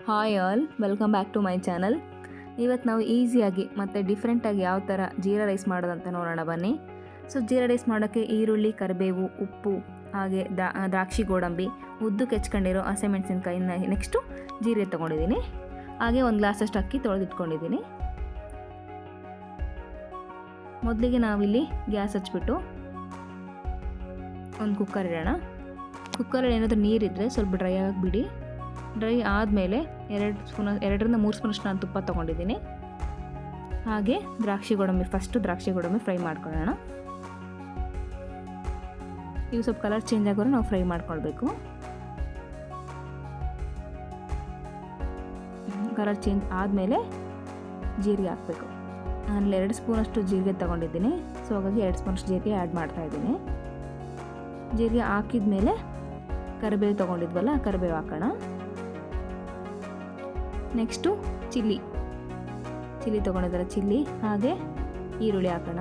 Hi all, welcome back to my channel. ಇವತ್ತು ನಾವು ಈಸಿಯಾಗಿ ಮತ್ತು ಡಿಫ್ರೆಂಟಾಗಿ ಯಾವ ಥರ ಜೀರಾ ರೈಸ್ ಮಾಡೋದಂತ ನೋಡೋಣ ಬನ್ನಿ. ಸೊ ಜೀರಾ ರೈಸ್ ಮಾಡೋಕ್ಕೆ ಈರುಳ್ಳಿ, ಕರಿಬೇವು, ಉಪ್ಪು, ಹಾಗೆ ದ್ರಾಕ್ಷಿ ಗೋಡಂಬಿ, ಉದ್ದಕ್ಕೆ ಹೆಚ್ಕೊಂಡಿರೋ ಹಸಿಮೆಣಸಿನ್ಕಾಯಿನ, ನೆಕ್ಸ್ಟು ಜೀರಿಗೆ ತೊಗೊಂಡಿದ್ದೀನಿ. ಹಾಗೆ ಒಂದು ಗ್ಲಾಸಷ್ಟು ಅಕ್ಕಿ ತೊಳೆದಿಟ್ಕೊಂಡಿದ್ದೀನಿ. ಮೊದಲಿಗೆ ನಾವಿಲ್ಲಿ ಗ್ಯಾಸ್ ಹಚ್ಬಿಟ್ಟು ಒಂದು ಕುಕ್ಕರ್ ಇಡೋಣ. ಕುಕ್ಕರಲ್ಲಿ ಏನಾದರೂ ನೀರಿದ್ದರೆ ಸ್ವಲ್ಪ ಡ್ರೈ ಆಗಿಬಿಡಿ. ಡ್ರೈ ಆದಮೇಲೆ 2ರಿಂದ 3 ಸ್ಪೂನಷ್ಟು ನಾನು ತುಪ್ಪ ತೊಗೊಂಡಿದ್ದೀನಿ. ಹಾಗೆ ದ್ರಾಕ್ಷಿ ಗೋಡಂಬಿ ಫ್ರೈ ಮಾಡ್ಕೊಳ್ಳೋಣ. ಇವು ಸ್ವಲ್ಪ ಕಲರ್ ಚೇಂಜ್ ಆಗೋರು ನಾವು ಫ್ರೈ ಮಾಡ್ಕೊಳ್ಬೇಕು. ಕಲರ್ ಚೇಂಜ್ ಆದಮೇಲೆ ಜೀರಿಗೆ ಹಾಕಬೇಕು. ನಾನು 2 ಸ್ಪೂನಷ್ಟು ಜೀರಿಗೆ ತೊಗೊಂಡಿದ್ದೀನಿ. ಸೊ ಹಾಗಾಗಿ 2 ಸ್ಪೂನಷ್ಟು ಜೀರಿಗೆ ಆ್ಯಡ್ ಮಾಡ್ತಾಯಿದ್ದೀನಿ. ಜೀರಿಗೆ ಹಾಕಿದ ಮೇಲೆ ಕರಿಬೇವು ತೊಗೊಂಡಿದ್ವಲ್ಲ, ಕರಿಬೇವು ಹಾಕೋಣ. ನೆಕ್ಸ್ಟು ಚಿಲ್ಲಿ ತೊಗೊಂಡಿದ್ದಾರೆ, ಚಿಲ್ಲಿ ಹಾಗೆ ಈರುಳ್ಳಿ ಹಾಕೋಣ.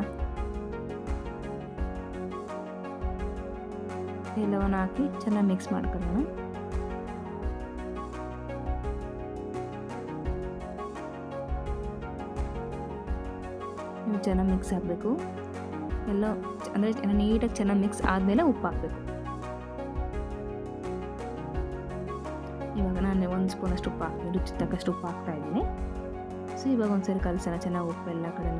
ಎಲ್ಲವನ್ನು ಹಾಕಿ ಚೆನ್ನಾಗಿ ಮಿಕ್ಸ್ ಮಾಡ್ಕೊಳ್ಳೋಣ. ಚೆನ್ನಾಗಿ ಮಿಕ್ಸ್ ಆಗಬೇಕು. ಎಲ್ಲ ಅಂದರೆ ನೀಟಾಗಿ ಚೆನ್ನಾಗಿ ಮಿಕ್ಸ್ ಆದಮೇಲೆ ಉಪ್ಪು ಹಾಕಬೇಕು. ಇವಾಗ ನಾನು 1 ಸ್ಪೂನಷ್ಟು ಉಪ್ಪು ಹಾಕಿ ರುಚಿ ತಕ್ಕಷ್ಟು ಉಪ್ಪು ಹಾಕ್ತಾಯಿದ್ದೀನಿ. ಸೊ ಇವಾಗ ಒಂದ್ಸರಿ ಕಲಸೋಣ, ಚೆನ್ನಾಗಿ ಉಪ್ಪು ಎಲ್ಲ ಕಡೆ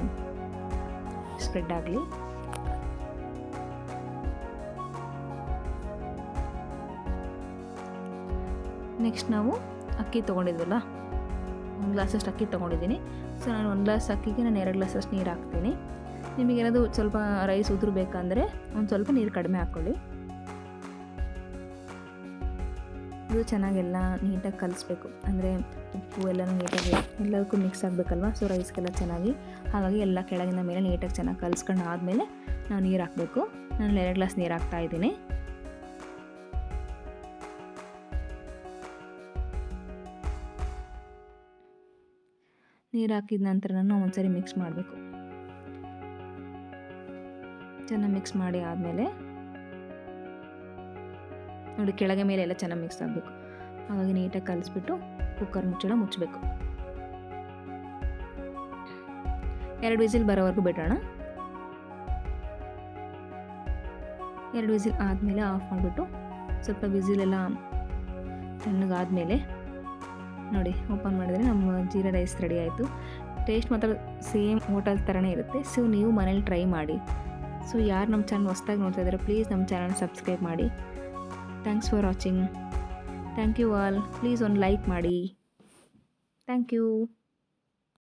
ಸ್ಪ್ರೆಡ್ ಆಗಲಿ. ನೆಕ್ಸ್ಟ್ ನಾವು ಅಕ್ಕಿ ತೊಗೊಂಡಿದ್ವಲ್ಲ, 1 ಗ್ಲಾಸಷ್ಟು ಅಕ್ಕಿ ತೊಗೊಂಡಿದ್ದೀನಿ. ಸೊ ನಾನು 1 ಗ್ಲಾಸ್ ಅಕ್ಕಿಗೆ ನಾನು 2 ಗ್ಲಾಸಷ್ಟು ನೀರು ಹಾಕ್ತೀನಿ. ನಿಮಗೇನಾದರೂ ಸ್ವಲ್ಪ ರೈಸ್ ಉದುರಬೇಕಂದ್ರೆ ಒಂದು ಸ್ವಲ್ಪ ನೀರು ಕಡಿಮೆ ಹಾಕ್ಕೊಳ್ಳಿ. ಇದು ಚೆನ್ನಾಗೆಲ್ಲ ನೀಟಾಗಿ ಕಲಿಸ್ಬೇಕು, ಅಂದರೆ ಉಪ್ಪು ಎಲ್ಲನೂ ನೀಟಾಗಿ ಎಲ್ಲದಕ್ಕೂ ಮಿಕ್ಸ್ ಆಗಬೇಕಲ್ವ. ಸೊ ರೈಸ್ಗೆಲ್ಲ ಚೆನ್ನಾಗಿ, ಹಾಗಾಗಿ ಎಲ್ಲ ಕೆಳಗಿನ ಮೇಲೆ ನೀಟಾಗಿ ಚೆನ್ನಾಗಿ ಕಲಿಸ್ಕೊಂಡು ಆದಮೇಲೆ ನಾವು ನೀರು ಹಾಕಬೇಕು. ನಾನು 2 ಗ್ಲಾಸ್ ನೀರು ಹಾಕ್ತಾಯಿದ್ದೀನಿ. ನೀರು ಹಾಕಿದ ನಂತರ ನಾನು ಒಂದ್ಸರಿ ಮಿಕ್ಸ್ ಮಾಡಬೇಕು. ಚೆನ್ನಾಗಿ ಮಿಕ್ಸ್ ಮಾಡಿ ಆದಮೇಲೆ ನೋಡಿ, ಕೆಳಗೆ ಮೇಲೆ ಎಲ್ಲ ಚೆನ್ನಾಗಿ ಮಿಕ್ಸ್ ಆಗಬೇಕು. ಹಾಗಾಗಿ ನೀಟಾಗಿ ಕಲಿಸ್ಬಿಟ್ಟು ಕುಕ್ಕರ್ ಮುಚ್ಚಬೇಕು. 2 ವಿಸಿಲ್ ಬರೋವರೆಗೂ ಬಿಡೋಣ. 2 ವಿಸಿಲ್ ಆದಮೇಲೆ ಆಫ್ ಮಾಡಿಬಿಟ್ಟು ಸ್ವಲ್ಪ ವಿಸಿಲೆಲ್ಲ ತಣ್ಣಗಾದಮೇಲೆ ನೋಡಿ ಓಪನ್ ಮಾಡಿದ್ರೆ ನಮ್ಮ ಜೀರಾ ರೈಸ್ ರೆಡಿ ಆಯಿತು. ಟೇಸ್ಟ್ ಮಾತ್ರ ಸೇಮ್ ಹೋಟೆಲ್ ಥರನೇ ಇರುತ್ತೆ. ಸೊ ನೀವು ಮನೇಲಿ ಟ್ರೈ ಮಾಡಿ. ಸೊ ಯಾರು ನಮ್ಮ ಚಾನಲ್ ಹೊಸದಾಗಿ ನೋಡ್ತಾ ಇದ್ದಾರೆ, ಪ್ಲೀಸ್ ನಮ್ಮ ಚಾನಲ್ ಸಬ್ಸ್ಕ್ರೈಬ್ ಮಾಡಿ. Thanks for watching. Thank you all. Please ಒಂದು ಲೈಕ್ ಮಾಡಿ. Thank you.